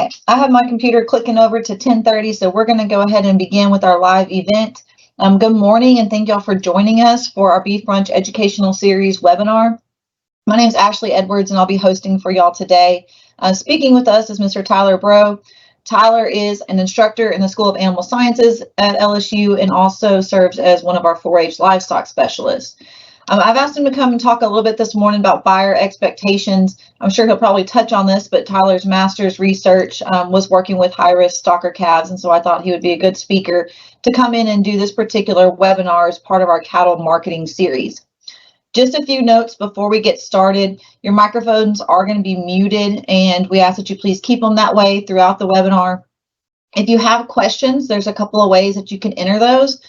Okay, I have my computer clicking over to 10:30, so we're going to go ahead and begin with our live event. Good morning, and thank y'all for joining us for our Beef Brunch Educational Series webinar. My name is Ashley Edwards, and I'll be hosting for y'all today. Speaking with us is Mr. Tyler Braud. Tyler is an instructor in the School of Animal Sciences at LSU and also serves as one of our 4-H livestock specialists. I've asked him to come and talk a little bit this morning about buyer expectations. I'm sure he'll probably touch on this, but Tyler's master's research was working with high-risk stocker calves, and so I thought he would be a good speaker to come in and do this particular webinar as part of our cattle marketing series. Just a few notes before we get started. Your microphones are going to be muted, and we ask that you please keep them that way throughout the webinar. If you have questions, there's a couple of ways that you can enter those.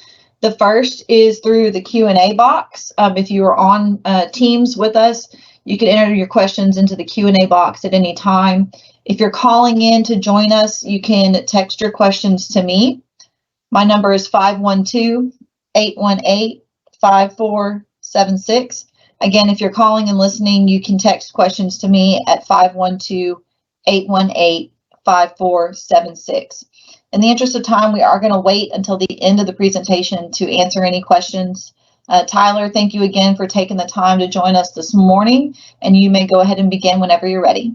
The first is through the Q&A box. If you are on Teams with us, you can enter your questions into the Q&A box at any time. If you're calling in to join us, you can text your questions to me. My number is 512-818-5476. Again, if you're calling and listening, you can text questions to me at 512-818-5476. In the interest of time, we are going to wait until the end of the presentation to answer any questions. Tyler, thank you again for taking the time to join us this morning, and you may go ahead and begin whenever you're ready.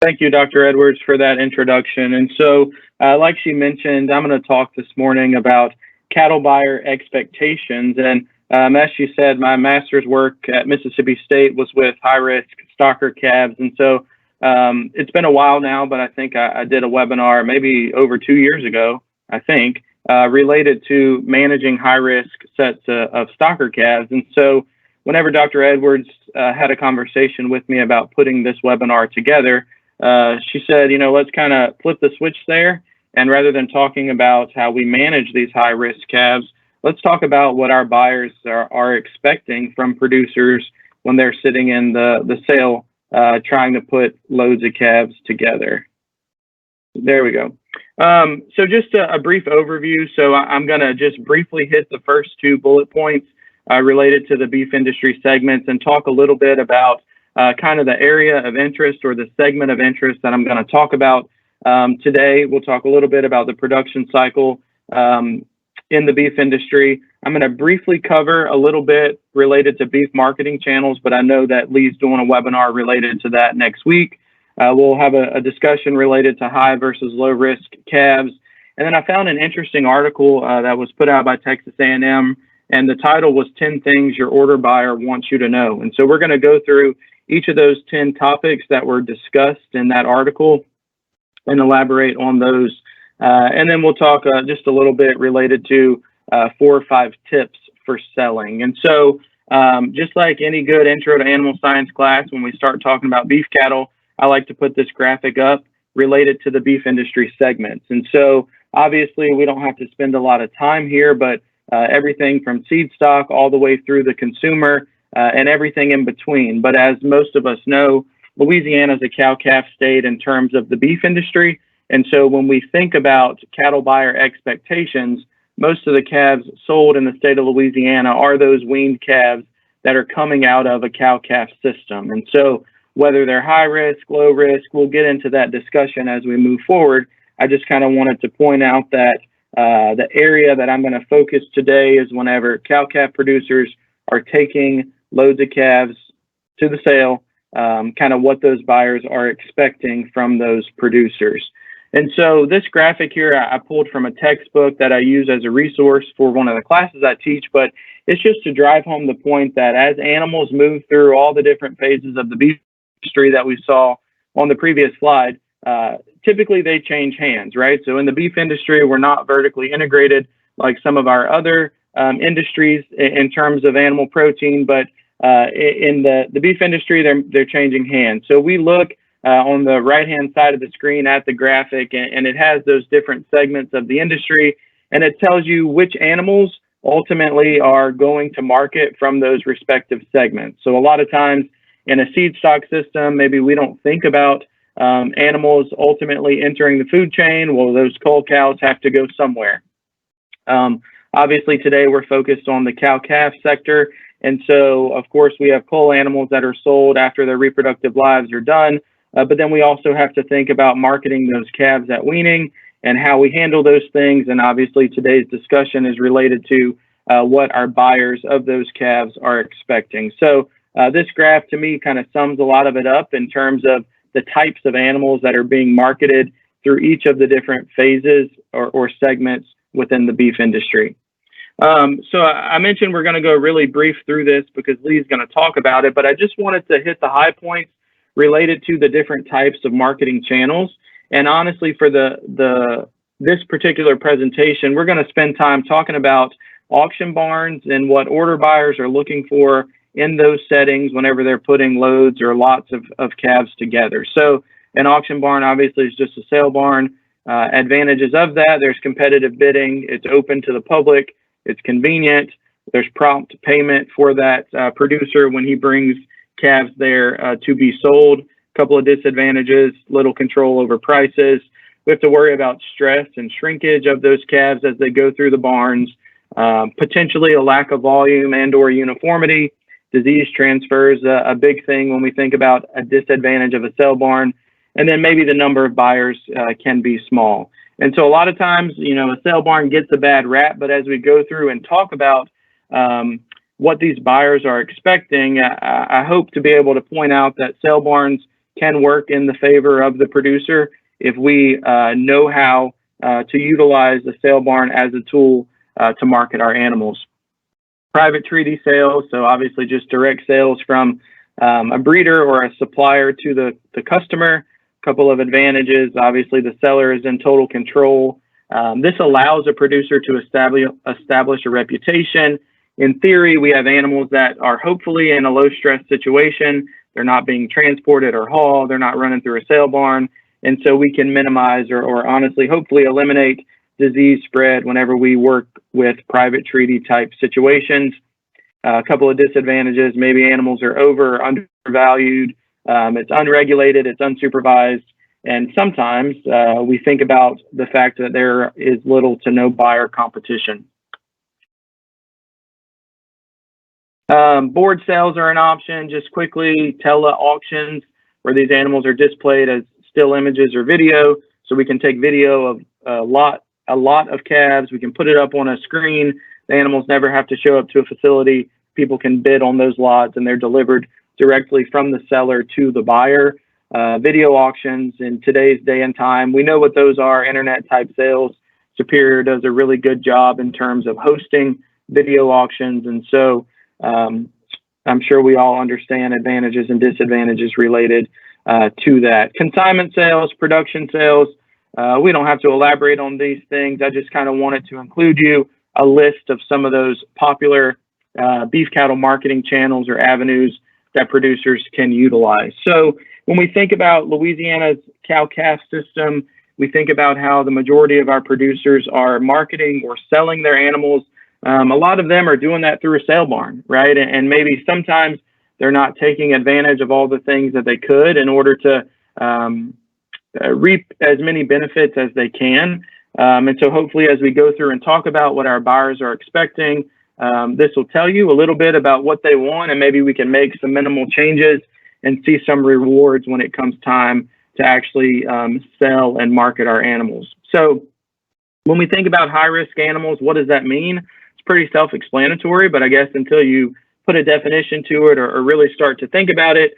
Thank you, Dr. Edwards, for that introduction. And so, like she mentioned, I'm going to talk this morning about cattle buyer expectations. And as she said, my master's work at Mississippi State was with high-risk stocker calves. And so it's been a while now, but I think I did a webinar maybe over 2 years ago, I think, related to managing high-risk sets of stocker calves. And so whenever Dr. Edwards had a conversation with me about putting this webinar together, she said, you know, let's kind of flip the switch there. And rather than talking about how we manage these high-risk calves, let's talk about what our buyers are expecting from producers when they're sitting in the sale trying to put loads of calves together. There we go. So just a brief overview. So I'm going to just briefly hit the first 2 bullet points related to the beef industry segments and talk a little bit about kind of the area of interest or the segment of interest that I'm going to talk about today. We'll talk a little bit about the production cycle in the beef industry. I'm going to briefly cover a little bit related to beef marketing channels, but I know that Lee's doing a webinar related to that next week. We'll have a discussion related to high versus low risk calves. And then I found an interesting article that was put out by Texas A&M, and the title was 10 Things Your Order Buyer Wants You to Know. And so we're going to go through each of those 10 topics that were discussed in that article and elaborate on those. And then we'll talk just a little bit related to 4 or 5 tips for selling. And so just like any good intro to animal science class, when we start talking about beef cattle, I like to put this graphic up related to the beef industry segments. And so obviously we don't have to spend a lot of time here, but everything from seed stock all the way through the consumer and everything in between. But as most of us know, Louisiana is a cow-calf state in terms of the beef industry. And so when we think about cattle buyer expectations, most of the calves sold in the state of Louisiana are those weaned calves that are coming out of a cow-calf system. And so whether they're high risk, low risk, we'll get into that discussion as we move forward. I just kind of wanted to point out that the area that I'm going to focus today is whenever cow-calf producers are taking loads of calves to the sale, kind of what those buyers are expecting from those producers. And so this graphic here, I pulled from a textbook that I use as a resource for one of the classes I teach, but it's just to drive home the point that as animals move through all the different phases of the beef industry that we saw on the previous slide, typically they change hands, right? So in the beef industry, we're not vertically integrated like some of our other industries in terms of animal protein, but in the beef industry, they're changing hands. So we look on the right-hand side of the screen at the graphic, and it has those different segments of the industry, and it tells you which animals ultimately are going to market from those respective segments. So a lot of times in a seed stock system, maybe we don't think about animals ultimately entering the food chain. Well, those cull cows have to go somewhere. Obviously, today we're focused on the cow-calf sector, and so, of course, we have cull animals that are sold after their reproductive lives are done. But then we also have to think about marketing those calves at weaning and how we handle those things. And obviously today's discussion is related to what our buyers of those calves are expecting. So this graph to me kind of sums a lot of it up in terms of the types of animals that are being marketed through each of the different phases or segments within the beef industry. So I mentioned we're going to go really brief through this because Lee's going to talk about it, but I just wanted to hit the high points related to the different types of marketing channels. And honestly, for this particular presentation, we're going to spend time talking about auction barns and what order buyers are looking for in those settings whenever they're putting loads or lots of calves together. So an auction barn obviously is just a sale barn. Advantages of that, there's competitive bidding, it's open to the public, it's convenient, there's prompt payment for that producer when he brings calves there to be sold. A couple of disadvantages, little control over prices. We have to worry about stress and shrinkage of those calves as they go through the barns, potentially a lack of volume and or uniformity. Disease transfer is a big thing when we think about a disadvantage of a sale barn. And then maybe the number of buyers can be small. And so a lot of times, a sale barn gets a bad rap, but as we go through and talk about what these buyers are expecting, I hope to be able to point out that sale barns can work in the favor of the producer if we know how to utilize the sale barn as a tool to market our animals. Private treaty sales, so obviously just direct sales from a breeder or a supplier to the customer. Couple of advantages. Obviously, the seller is in total control. This allows a producer to establish a reputation. In theory, we have animals that are hopefully in a low stress situation. They're not being transported or hauled. They're not running through a sale barn. And so we can minimize or honestly, hopefully eliminate disease spread whenever we work with private treaty type situations. A couple of disadvantages, maybe animals are over or undervalued. It's unregulated, it's unsupervised, and sometimes we think about the fact that there is little to no buyer competition. Board sales are an option. Just quickly, tele-auctions where these animals are displayed as still images or video, so we can take video of a lot of calves. We can put it up on a screen. The animals never have to show up to a facility. People can bid on those lots, and they're delivered directly from the seller to the buyer. Video auctions in today's day and time, we know what those are, internet type sales. Superior does a really good job in terms of hosting video auctions. And so I'm sure we all understand advantages and disadvantages related to that. Consignment sales, production sales, we don't have to elaborate on these things. I just kind of wanted to include you a list of some of those popular beef cattle marketing channels or avenues that producers can utilize. So when we think about Louisiana's cow-calf system, we think about how the majority of our producers are marketing or selling their animals. A lot of them are doing that through a sale barn, right? And maybe sometimes they're not taking advantage of all the things that they could in order to reap as many benefits as they can. And so hopefully as we go through and talk about what our buyers are expecting, this will tell you a little bit about what they want, and maybe we can make some minimal changes and see some rewards when it comes time to actually sell and market our animals. So when we think about high-risk animals, what does that mean? It's pretty self-explanatory, but I guess until you put a definition to it or really start to think about it,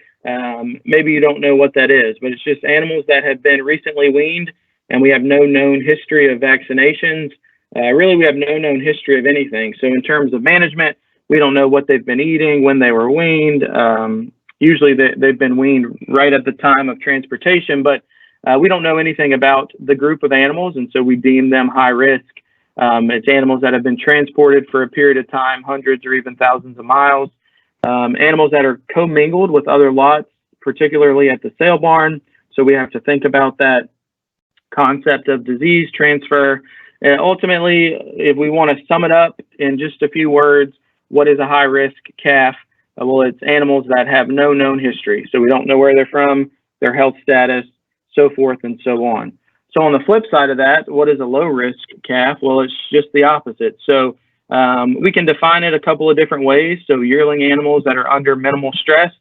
maybe you don't know what that is. But it's just animals that have been recently weaned, and we have no known history of vaccinations. Really, we have no known history of anything. So in terms of management, we don't know what they've been eating, when they were weaned. Usually they've been weaned right at the time of transportation, but we don't know anything about the group of animals, and so we deem them high risk. It's animals that have been transported for a period of time, hundreds or even thousands of miles. Animals that are commingled with other lots, particularly at the sale barn. So we have to think about that concept of disease transfer. And ultimately, if we want to sum it up in just a few words, what is a high-risk calf? Well, it's animals that have no known history. So we don't know where they're from, their health status, so forth and so on. So on the flip side of that, what is a low-risk calf? Well, it's just the opposite. So we can define it a couple of different ways. So yearling animals that are under minimal stress,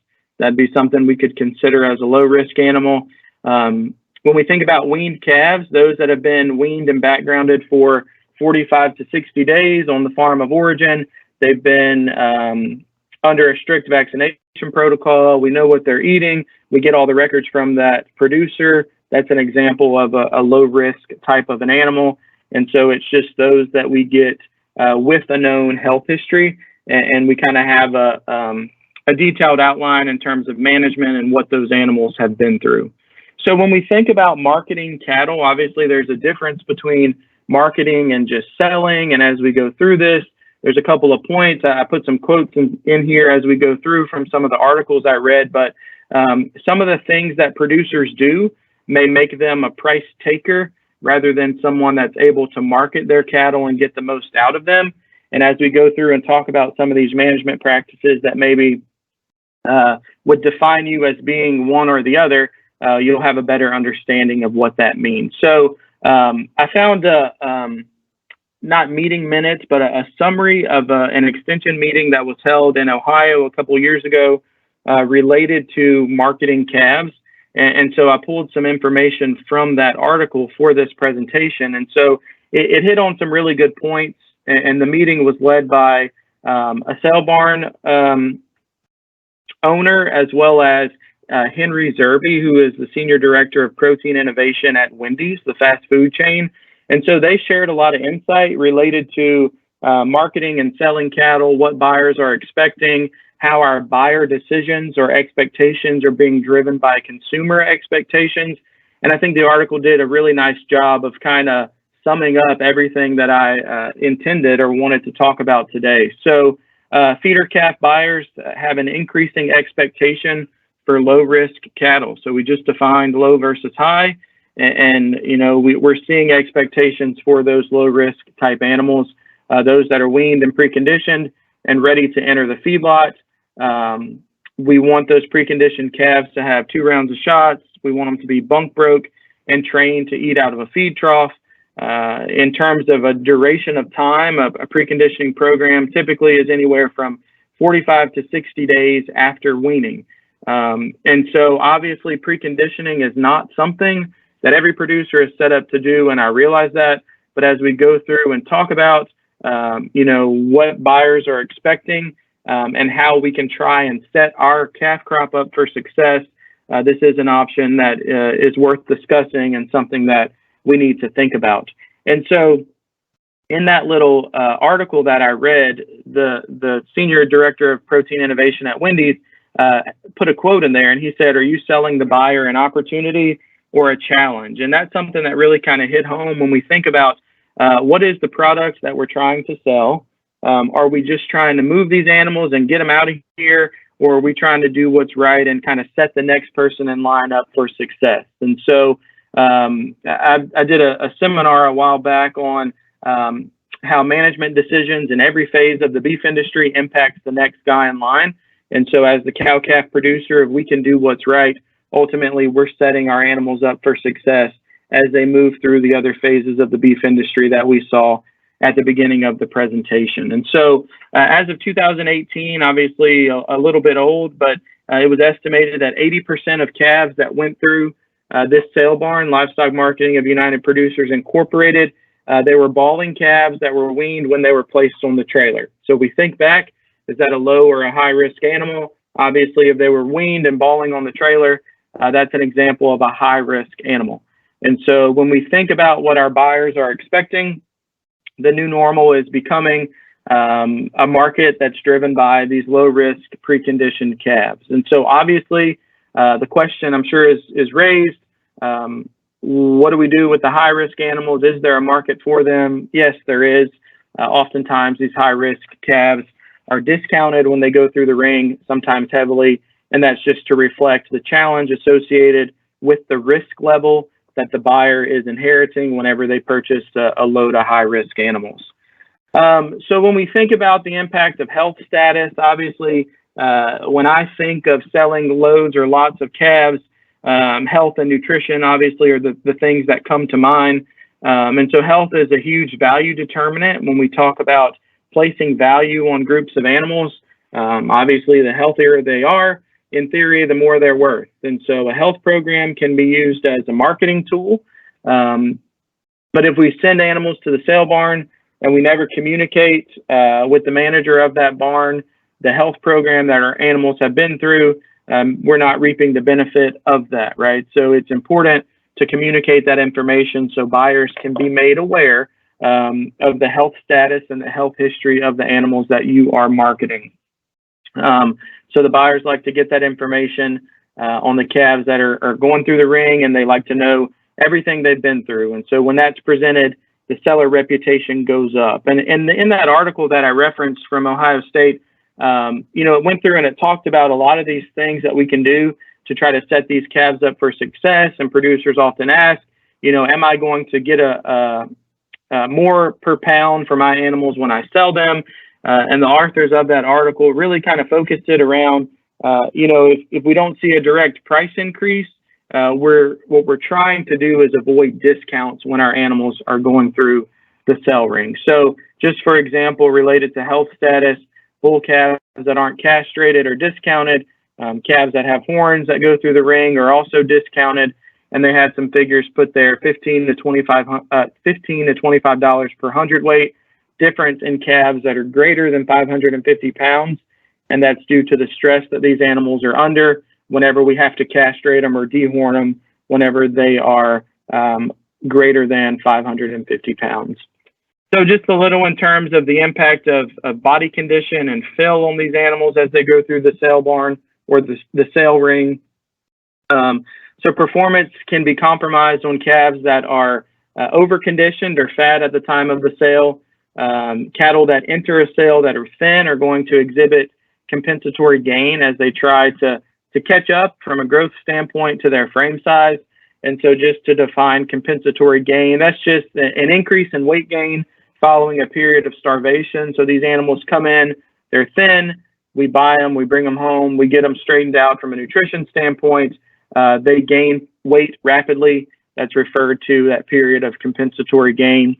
That'd be something we could consider as a low risk animal. When we think about weaned calves, those that have been weaned and backgrounded for 45 to 60 days on the farm of origin, they've been under a strict vaccination protocol. We know what they're eating. We get all the records from that producer. That's an example of a low risk type of an animal. And so it's just those that we get with a known health history, and we kind of have a detailed outline in terms of management and what those animals have been through. So when we think about marketing cattle, obviously there's a difference between marketing and just selling. And as we go through this, there's a couple of points. I put some quotes in here as we go through from some of the articles I read, but some of the things that producers do may make them a price taker rather than someone that's able to market their cattle and get the most out of them. And as we go through and talk about some of these management practices that maybe would define you as being one or the other, you'll have a better understanding of what that means. So I found not meeting minutes, but a summary of an extension meeting that was held in Ohio a couple of years ago related to marketing calves. And so I pulled some information from that article for this presentation. And so it hit on some really good points. And the meeting was led by a sale barn owner, as well as Henry Zerby, who is the Senior Director of Protein Innovation at Wendy's, the fast food chain. And so they shared a lot of insight related to marketing and selling cattle, what buyers are expecting, how our buyer decisions or expectations are being driven by consumer expectations. And I think the article did a really nice job of kind of summing up everything that I intended or wanted to talk about today. So feeder calf buyers have an increasing expectation for low risk cattle. So we just defined low versus high. And you know, we're seeing expectations for those low risk type animals, those that are weaned and preconditioned and ready to enter the feedlot. We want those preconditioned calves to have 2 rounds of shots. We want them to be bunk broke and trained to eat out of a feed trough. In terms of a duration of time, a preconditioning program typically is anywhere from 45 to 60 days after weaning. And so obviously preconditioning is not something that every producer is set up to do, and I realize that. But as we go through and talk about, you know, what buyers are expecting and how we can try and set our calf crop up for success, this is an option that is worth discussing and something that we need to think about. And so in that little article that I read, the Senior Director of Protein Innovation at Wendy's put a quote in there, and he said, "Are you selling the buyer an opportunity or a challenge?" And that's something that really kind of hit home when we think about what is the product that we're trying to sell. Are we just trying to move these animals and get them out of here, or are we trying to do what's right and kind of set the next person in line up for success? And so I did a seminar a while back on how management decisions in every phase of the beef industry impacts the next guy in line. And so as the cow-calf producer, if we can do what's right, ultimately we're setting our animals up for success as they move through the other phases of the beef industry that we saw at the beginning of the presentation. And so as of 2018, obviously a little bit old, but it was estimated that 80% of calves that went through this sale barn, Livestock Marketing of United Producers Incorporated, they were balling calves that were weaned when they were placed on the trailer. So we think back, is that a low or a high risk animal? Obviously, if they were weaned and balling on the trailer, that's an example of a high risk animal. And so when we think about what our buyers are expecting, the new normal is becoming a market that's driven by these low risk preconditioned calves. And so obviously the question I'm sure is raised, what do we do with the high risk animals? Is there a market for them? Yes, there is. Oftentimes these high risk calves are discounted when they go through the ring, sometimes heavily, and that's just to reflect the challenge associated with the risk level that the buyer is inheriting whenever they purchase a low to high risk animals. So when we think about the impact of health status, obviously, when I think of selling loads or lots of calves, health and nutrition obviously are the things that come to mind. And so health is a huge value determinant when we talk about placing value on groups of animals. Obviously, the healthier they are, in theory, the more they're worth. And so a health program can be used as a marketing tool. But if we send animals to the sale barn and we never communicate with the manager of that barn, the health program that our animals have been through, we're not reaping the benefit of that, right? So it's important to communicate that information so buyers can be made aware of the health status and the health history of the animals that you are marketing. So the buyers like to get that information on the calves that are going through the ring, and they like to know everything they've been through. And so when that's presented, the seller reputation goes up. And in that article that I referenced from Ohio State, it went through and it talked about a lot of these things that we can do to try to set these calves up for success. And producers often ask, am I going to get a more per pound for my animals when I sell them? And the authors of that article really kind of focused it around, if we don't see a direct price increase, what we're trying to do is avoid discounts when our animals are going through the sell ring. So just for example, related to health status, bull calves that aren't castrated or discounted, calves that have horns that go through the ring are also discounted. And they had some figures put there, $15 to $25 per hundredweight difference in calves that are greater than 550 pounds. And that's due to the stress that these animals are under whenever we have to castrate them or dehorn them whenever they are greater than 550 pounds. So just a little in terms of the impact of body condition and fill on these animals as they go through the sale barn or the sale ring. So performance can be compromised on calves that are over-conditioned or fat at the time of the sale. Cattle that enter a sale that are thin are going to exhibit compensatory gain as they try to catch up from a growth standpoint to their frame size. And so just to define compensatory gain, that's just an increase in weight gain following a period of starvation. So these animals come in, they're thin, we buy them, we bring them home, we get them straightened out from a nutrition standpoint. They gain weight rapidly. That's referred to that period of compensatory gain.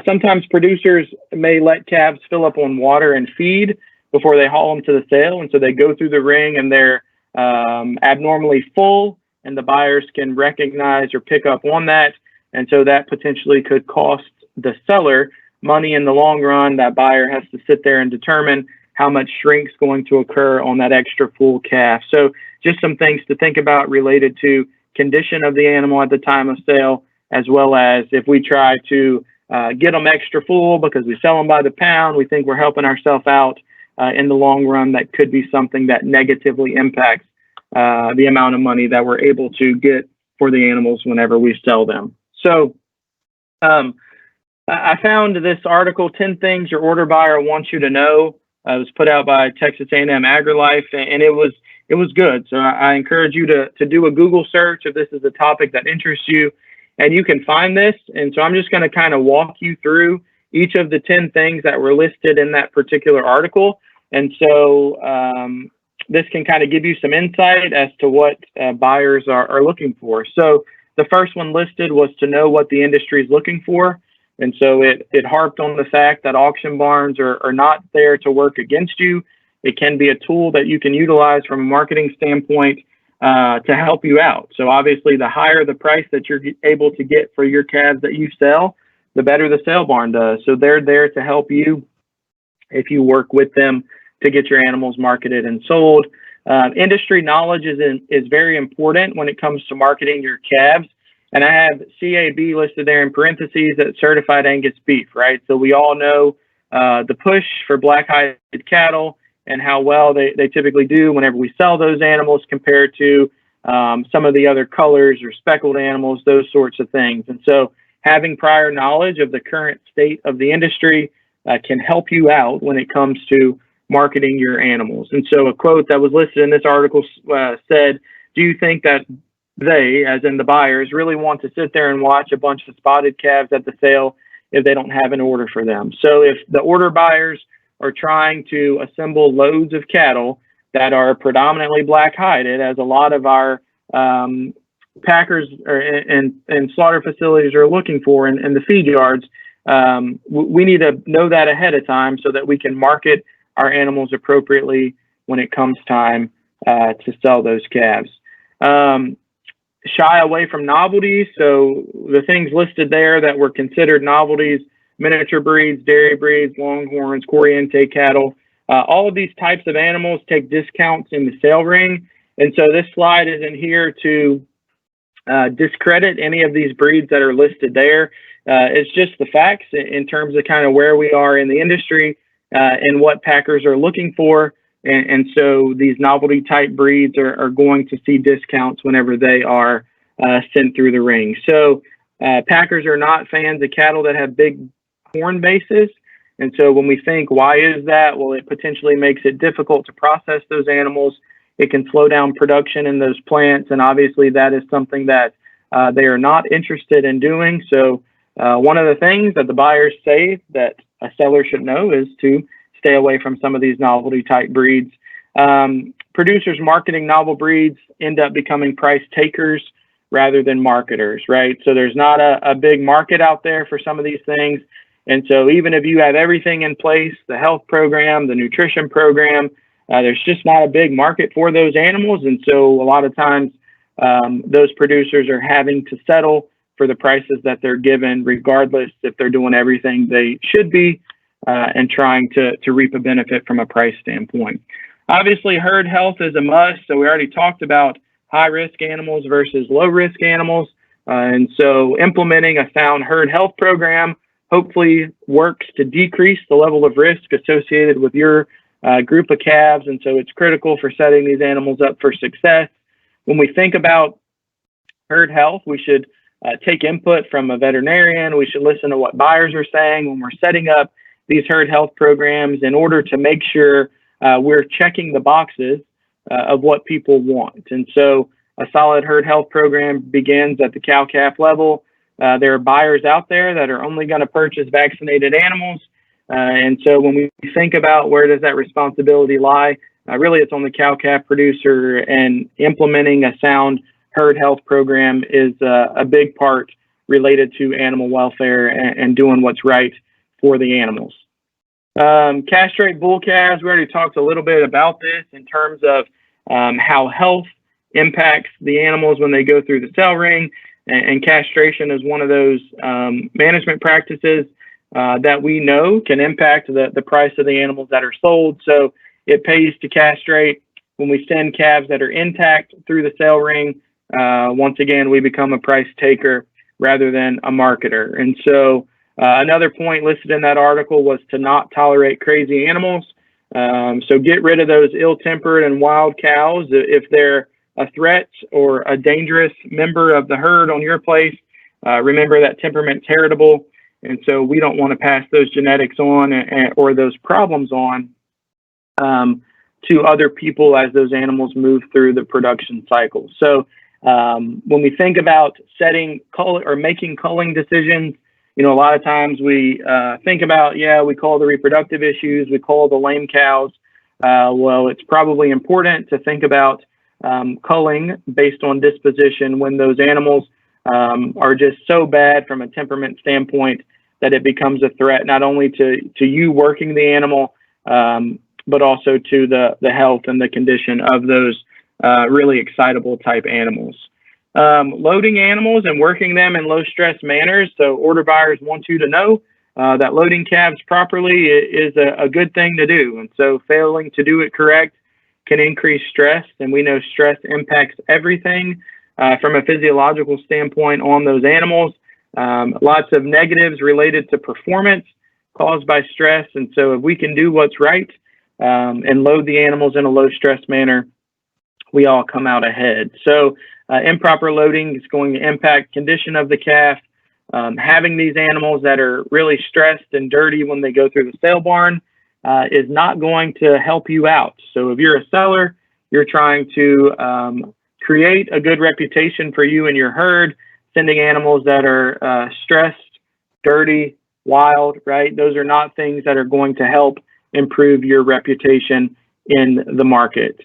Sometimes producers may let calves fill up on water and feed before they haul them to the sale. And so they go through the ring and they're abnormally full, and the buyers can recognize or pick up on that. And so that potentially could cost the seller money in the long run. That buyer has to sit there and determine how much shrink's going to occur on that extra full calf. So just some things to think about related to condition of the animal at the time of sale, as well as if we try to get them extra full because we sell them by the pound, we think we're helping ourselves out. In the long run, that could be something that negatively impacts the amount of money that we're able to get for the animals whenever we sell them. So I found this article, 10 Things Your Order Buyer Wants You to Know. It was put out by Texas A&M AgriLife, and it was good. So I encourage you to do a Google search if this is a topic that interests you, and you can find this. And so I'm just going to kind of walk you through each of the 10 things that were listed in that particular article. And so this can kind of give you some insight as to what buyers are looking for. So the first one listed was to know what the industry is looking for. And so it harped on the fact that auction barns are not there to work against you. It can be a tool that you can utilize from a marketing standpoint to help you out. So obviously, the higher the price that you're able to get for your calves that you sell, the better the sale barn does. So they're there to help you if you work with them to get your animals marketed and sold. Industry knowledge is very important when it comes to marketing your calves. And I have CAB listed there in parentheses, at certified Angus beef, right? So we all know the push for black-hided cattle and how well they typically do whenever we sell those animals compared to some of the other colors or speckled animals, those sorts of things. And so having prior knowledge of the current state of the industry can help you out when it comes to marketing your animals. And so a quote that was listed in this article said, "Do you think that they, as in the buyers, really want to sit there and watch a bunch of spotted calves at the sale if they don't have an order for them?" So if the order buyers are trying to assemble loads of cattle that are predominantly black-hided, as a lot of our packers and slaughter facilities are looking for in the feed yards, we need to know that ahead of time so that we can market our animals appropriately when it comes time to sell those calves. Shy away from novelties. So the things listed there that were considered novelties: miniature breeds, dairy breeds, longhorns, Corriente cattle. All of these types of animals take discounts in the sale ring. And so this slide isn't here to discredit any of these breeds that are listed there. It's just the facts in terms of kind of where we are in the industry and what packers are looking for. And so these novelty type breeds are going to see discounts whenever they are sent through the ring. So packers are not fans of cattle that have big horn bases. And so when we think, why is that? Well, it potentially makes it difficult to process those animals. It can slow down production in those plants. And obviously that is something that they are not interested in doing. So one of the things that the buyers say that a seller should know is to stay away from some of these novelty type breeds. Producers marketing novel breeds end up becoming price takers rather than marketers, right? So there's not a big market out there for some of these things. And so even if you have everything in place, the health program, the nutrition program, there's just not a big market for those animals. And so a lot of times those producers are having to settle for the prices that they're given, regardless if they're doing everything they should be and trying to reap a benefit from a price standpoint. Obviously, herd health is a must. So we already talked about high-risk animals versus low-risk animals. And so implementing a sound herd health program hopefully works to decrease the level of risk associated with your group of calves. And so it's critical for setting these animals up for success. When we think about herd health, we should take input from a veterinarian. We should listen to what buyers are saying when we're setting up these herd health programs in order to make sure we're checking the boxes of what people want. And so a solid herd health program begins at the cow-calf level. There are buyers out there that are only going to purchase vaccinated animals. And so when we think about where does that responsibility lie, really it's on the cow-calf producer, and implementing a sound herd health program is a big part related to animal welfare and doing what's right for the animals. Castrate bull calves, we already talked a little bit about this in terms of how health impacts the animals when they go through the cell ring, and castration is one of those management practices that we know can impact the price of the animals that are sold. So it pays to castrate. When we send calves that are intact through the sale ring, once again, we become a price taker rather than a marketer. And so another point listed in that article was to not tolerate crazy animals. So get rid of those ill-tempered and wild cows. If they're a threat or a dangerous member of the herd on your place, remember that temperament's heritable. And so we don't want to pass those genetics on or those problems on to other people as those animals move through the production cycle. So when we think about setting cull or making culling decisions, you know, a lot of times we think about, we cull the reproductive issues, we cull the lame cows. Well, it's probably important to think about culling based on disposition when those animals are just so bad from a temperament standpoint that it becomes a threat not only to you working the animal, but also to the health and the condition of those really excitable type animals. Loading animals and working them in low stress manners. So order buyers want you to know that loading calves properly is a good thing to do. And so failing to do it correct can increase stress. And we know stress impacts everything from a physiological standpoint on those animals. Lots of negatives related to performance caused by stress. And so if we can do what's right and load the animals in a low stress manner, we all come out ahead. So improper loading is going to impact condition of the calf. Having these animals that are really stressed and dirty when they go through the sale barn is not going to help you out. So if you're a seller, you're trying to create a good reputation for you and your herd. Sending animals that are stressed, dirty, wild, right? Those are not things that are going to help improve your reputation in the market.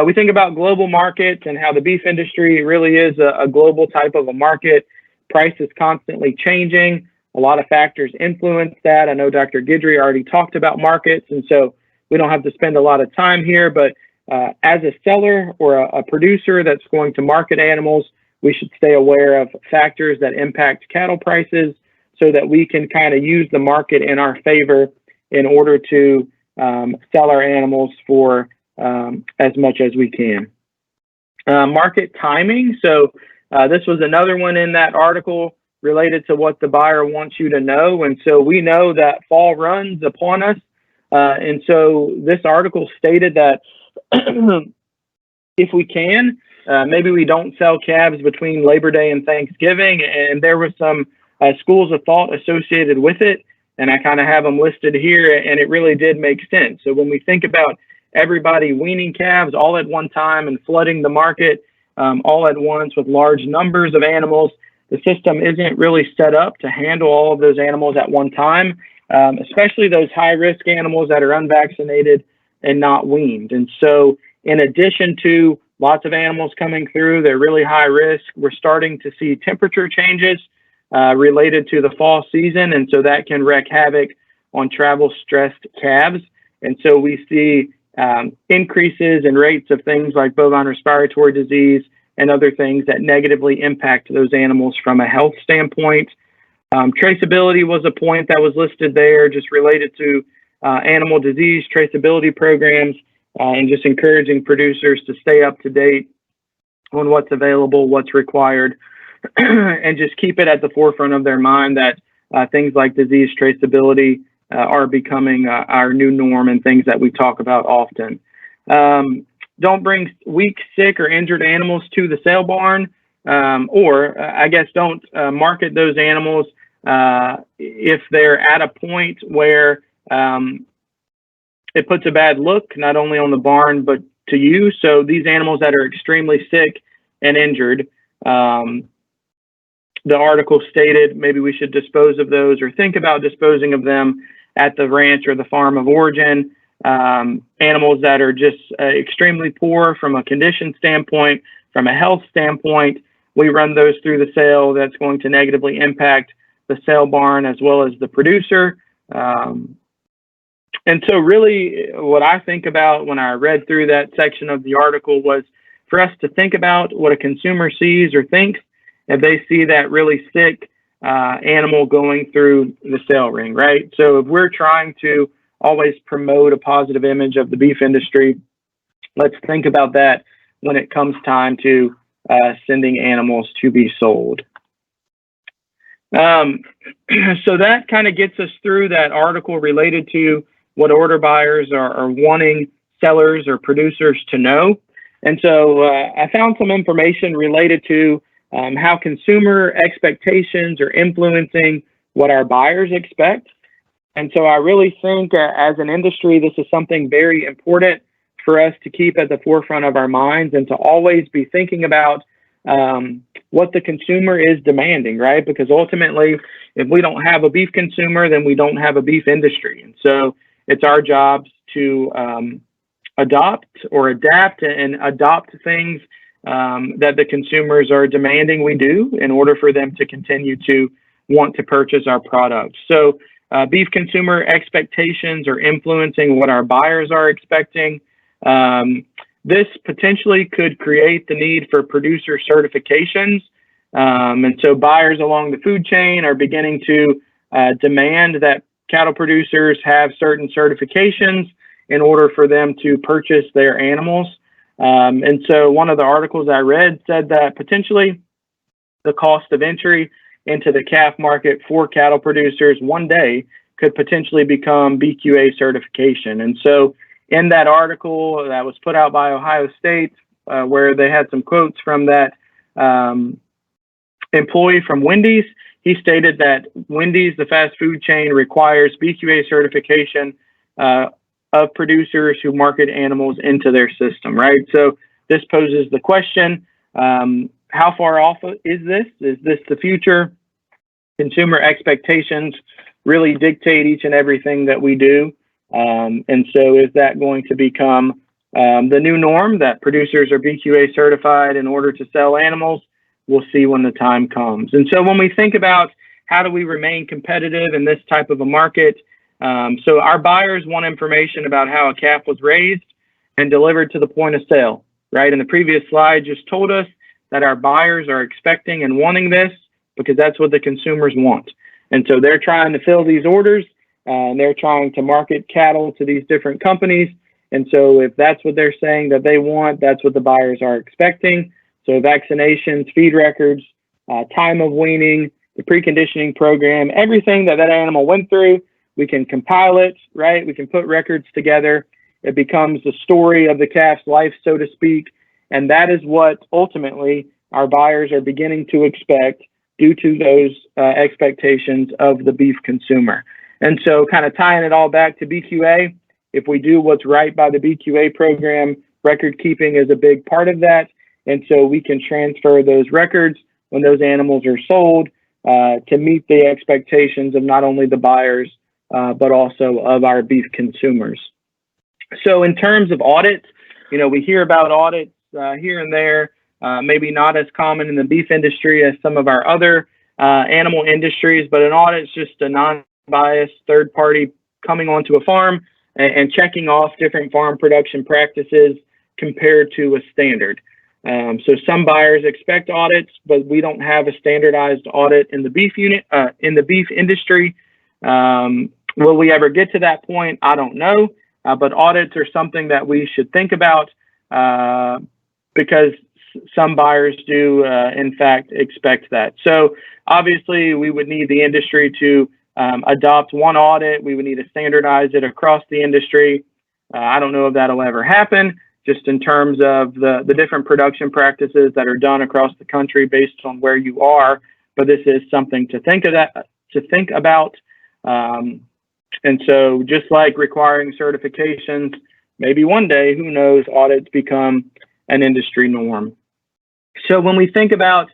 We think about global markets and how the beef industry really is a global type of a market. Price is constantly changing. A lot of factors influence that. I know Dr. Guidry already talked about markets, and so we don't have to spend a lot of time here, but as a seller or a producer that's going to market animals, we should stay aware of factors that impact cattle prices so that we can kind of use the market in our favor in order to sell our animals for as much as we can. Market timing. So this was another one in that article related to what the buyer wants you to know. And so we know that fall runs upon us. And so this article stated that if we can, maybe we don't sell calves between Labor Day and Thanksgiving. And there were some schools of thought associated with it. And I kind of have them listed here, and it really did make sense. So when we think about everybody weaning calves all at one time and flooding the market all at once with large numbers of animals, the system isn't really set up to handle all of those animals at one time, especially those high-risk animals that are unvaccinated and not weaned. And so in addition to lots of animals coming through, they're really high risk, we're starting to see temperature changes related to the fall season. And so that can wreak havoc on travel-stressed calves. And so we see increases in rates of things like bovine respiratory disease and other things that negatively impact those animals from a health standpoint. Traceability was a point that was listed there, just related to animal disease traceability programs, and just encouraging producers to stay up to date on what's available, what's required, and just keep it at the forefront of their mind that things like disease traceability are becoming our new norm and things that we talk about often. Don't bring weak, sick, or injured animals to the sale barn, or I guess don't market those animals if they're at a point where it puts a bad look not only on the barn but to you. So these animals that are extremely sick and injured, the article stated maybe we should dispose of those or think about disposing of them at the ranch or the farm of origin. Animals that are just extremely poor from a condition standpoint, from a health standpoint, we run those through the sale. That's going to negatively impact the sale barn as well as the producer. And so really what I think about when I read through that section of the article was for us to think about what a consumer sees or thinks if they see that really sick animal going through the sale ring, right? So if we're trying to always promote a positive image of the beef industry, let's think about that when it comes time to sending animals to be sold. So that kind of gets us through that article related to what order buyers are wanting sellers or producers to know. And so I found some information related to how consumer expectations are influencing what our buyers expect. And so I really think as an industry, this is something very important for us to keep at the forefront of our minds and to always be thinking about what the consumer is demanding, right? Because ultimately, if we don't have a beef consumer, then we don't have a beef industry. And so it's our jobs to adopt or adapt and adopt things that the consumers are demanding we do in order for them to continue to want to purchase our product. So beef consumer expectations are influencing what our buyers are expecting. This potentially could create the need for producer certifications. And so buyers along the food chain are beginning to demand that cattle producers have certain certifications in order for them to purchase their animals. And so one of the articles I read said that potentially the cost of entry into the calf market for cattle producers one day could potentially become BQA certification. And so in that article that was put out by Ohio State, where they had some quotes from that employee from Wendy's, he stated that Wendy's, the fast food chain, requires BQA certification of producers who market animals into their system, right? So this poses the question, how far off is this? Is this the future? Consumer expectations really dictate each and everything that we do. And so is that going to become the new norm that producers are BQA certified in order to sell animals? We'll see when the time comes. And so when we think about how do we remain competitive in this type of a market, so our buyers want information about how a calf was raised, and delivered to the point of sale, right? And the previous slide just told us that our buyers are expecting and wanting this because that's what the consumers want. And so they're trying to fill these orders, and they're trying to market cattle to these different companies. And so if that's what they're saying that they want, that's what the buyers are expecting. So vaccinations, feed records, time of weaning, the preconditioning program, everything that animal went through, we can compile it, right? We can put records together. It becomes the story of the calf's life, so to speak. And that is what ultimately our buyers are beginning to expect due to those expectations of the beef consumer. And so kind of tying it all back to BQA, if we do what's right by the BQA program, record keeping is a big part of that. And so we can transfer those records when those animals are sold to meet the expectations of not only the buyers, but also of our beef consumers. So in terms of audits, we hear about audits here and there, maybe not as common in the beef industry as some of our other animal industries, but an audit is just a non-biased third party coming onto a farm and checking off different farm production practices compared to a standard. So some buyers expect audits, but we don't have a standardized audit in the beef industry. Will we ever get to that point? I don't know. But audits are something that we should think about because some buyers do, in fact, expect that. So obviously, we would need the industry to adopt one audit. We would need to standardize it across the industry. I don't know if that'll ever happen, just in terms of the different production practices that are done across the country based on where you are. But this is something to think about. And so just like requiring certifications, maybe one day, who knows, audits become an industry norm. So when we think about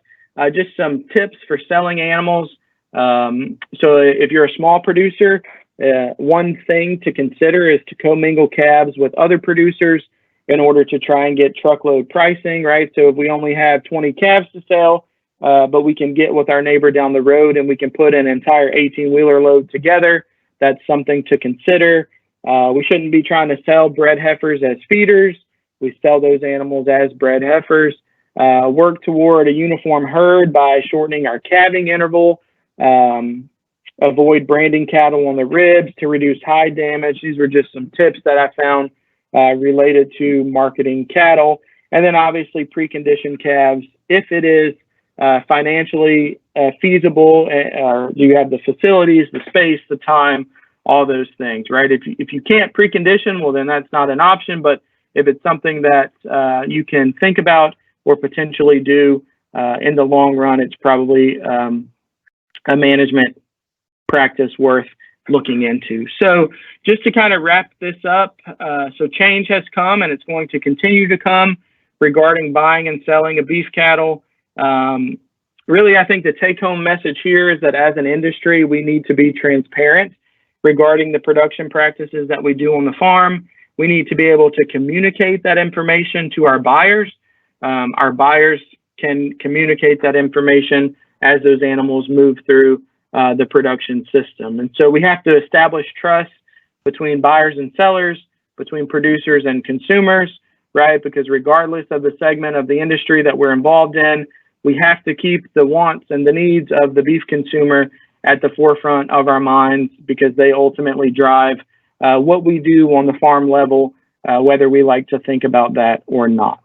just some tips for selling animals, so if you're a small producer, one thing to consider is to commingle calves with other producers in order to try and get truckload pricing, right? So if we only have 20 calves to sell, but we can get with our neighbor down the road and we can put an entire 18-wheeler load together, that's something to consider. We shouldn't be trying to sell bred heifers as feeders. We sell those animals as bred heifers. Work toward a uniform herd by shortening our calving interval. Avoid branding cattle on the ribs to reduce hide damage. These were just some tips that I found related to marketing cattle. And then obviously preconditioned calves, if it is financially feasible, or do you have the facilities, the space, the time, all those things, right? If you can't precondition, well, then that's not an option. But if it's something that you can think about or potentially do in the long run, it's probably a management practice worth looking into. So just to kind of wrap this up, so change has come and it's going to continue to come regarding buying and selling of beef cattle. Really, I think the take-home message here is that as an industry, we need to be transparent regarding the production practices that we do on the farm. We need to be able to communicate that information to our buyers. Our buyers can communicate that information as those animals move through the production system. And so we have to establish trust between buyers and sellers, between producers and consumers, right? Because regardless of the segment of the industry that we're involved in, we have to keep the wants and the needs of the beef consumer at the forefront of our minds because they ultimately drive what we do on the farm level, whether we like to think about that or not.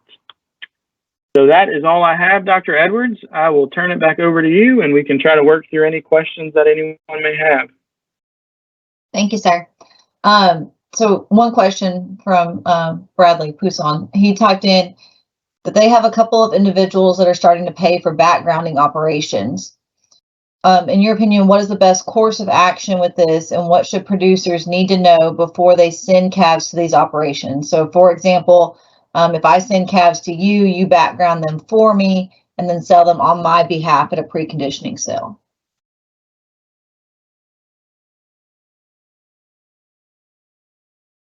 So that is all I have, Dr. Edwards. I will turn it back over to you and we can try to work through any questions that anyone may have. Thank you, sir. So one question from Bradley Pousson. He typed in that they have a couple of individuals that are starting to pay for backgrounding operations. In your opinion, what is the best course of action with this and what should producers need to know before they send calves to these operations? So for example, if I send calves to you, you background them for me and then sell them on my behalf at a preconditioning sale.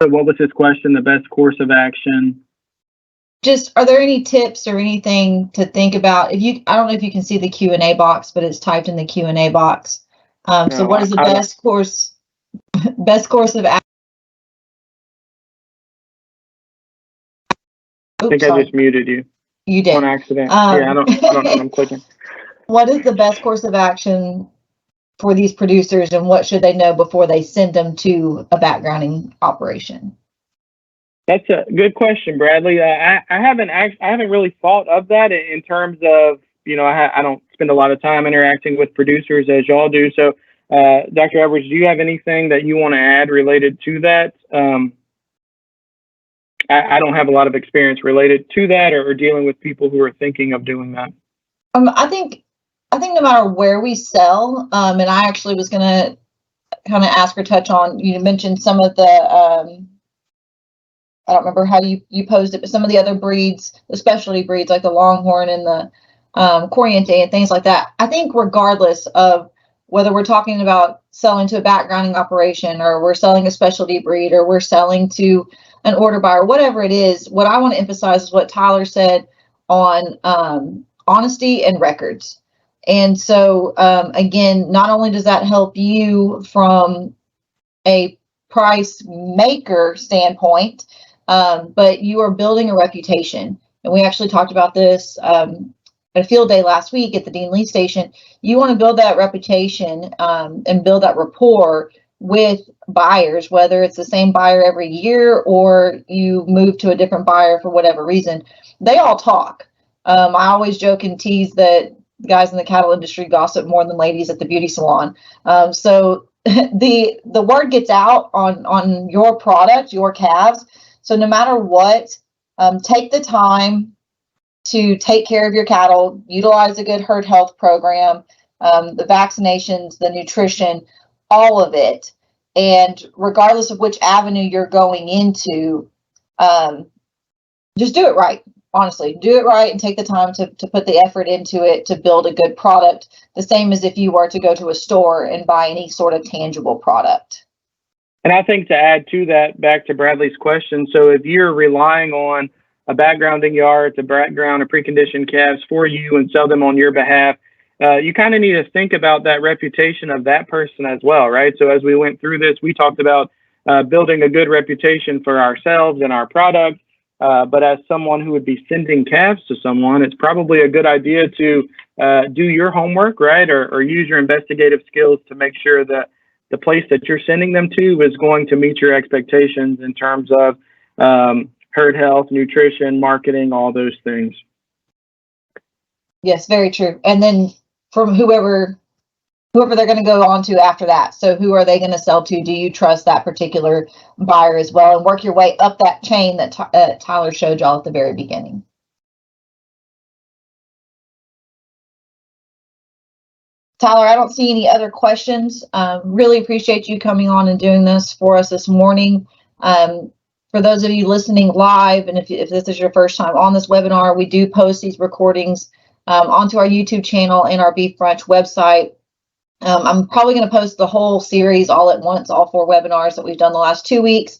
So what was his question? The best course of action? Just, are there any tips or anything to think about? I don't know if you can see the Q&A box, but it's typed in the Q&A box. So what is the best course of action? I think I just muted you You did. on accident. Yeah, I don't know what I'm clicking. What is the best course of action for these producers, and what should they know before they send them to a backgrounding operation? That's a good question, Bradley. I haven't really thought of that in terms of, I don't spend a lot of time interacting with producers as y'all do. So, Dr. Edwards, do you have anything that you want to add related to that? I don't have a lot of experience related to that or dealing with people who are thinking of doing that. I think no matter where we sell, and I actually was going to kind of ask or touch on, you mentioned some of the, I don't remember how you posed it, but some of the other breeds, the specialty breeds like the Longhorn and the Corriente and things like that. I think regardless of whether we're talking about selling to a backgrounding operation or we're selling a specialty breed or we're selling to an order buyer, whatever it is, what I want to emphasize is what Tyler said on honesty and records. And so, again, not only does that help you from a price maker standpoint, but you are building a reputation. And we actually talked about this at a field day last week at the Dean Lee Station. You want to build that reputation and build that rapport with buyers, whether it's the same buyer every year or you move to a different buyer for whatever reason. They all talk. I always joke and tease that guys in the cattle industry gossip more than ladies at the beauty salon. So the word gets out on your product, your calves. So no matter what, take the time to take care of your cattle, utilize a good herd health program, the vaccinations, the nutrition, all of it. And regardless of which avenue you're going into, just do it right. Honestly, do it right and take the time to put the effort into it to build a good product, the same as if you were to go to a store and buy any sort of tangible product. And I think to add to that, back to Bradley's question, so if you're relying on a backgrounding yard to background or preconditioned calves for you and sell them on your behalf, you kind of need to think about that reputation of that person as well, right? So as we went through this, we talked about building a good reputation for ourselves and our product. But as someone who would be sending calves to someone, it's probably a good idea to do your homework, right? Or use your investigative skills to make sure that the place that you're sending them to is going to meet your expectations in terms of herd health, nutrition, marketing, all those things. Yes, very true. And then from whoever they're going to go on to after that. So who are they going to sell to? Do you trust that particular buyer as well? And work your way up that chain that Tyler showed y'all at the very beginning. Tyler, I don't see any other questions. Really appreciate you coming on and doing this for us this morning. For those of you listening live, and if this is your first time on this webinar, we do post these recordings onto our YouTube channel and our Beef Brunch website. I'm probably going to post the whole series all at once, all 4 webinars that we've done the last 2 weeks,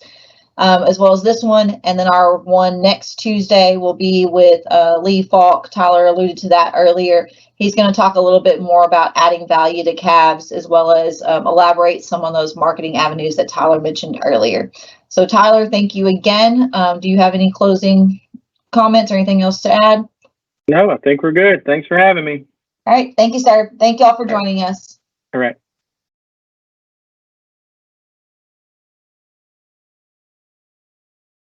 as well as this one. And then our one next Tuesday will be with Lee Falk. Tyler alluded to that earlier. He's going to talk a little bit more about adding value to calves, as well as elaborate some on those marketing avenues that Tyler mentioned earlier. So Tyler, thank you again. Do you have any closing comments or anything else to add? No, I think we're good. Thanks for having me. All right. Thank you, sir. Thank you all for joining us. All right.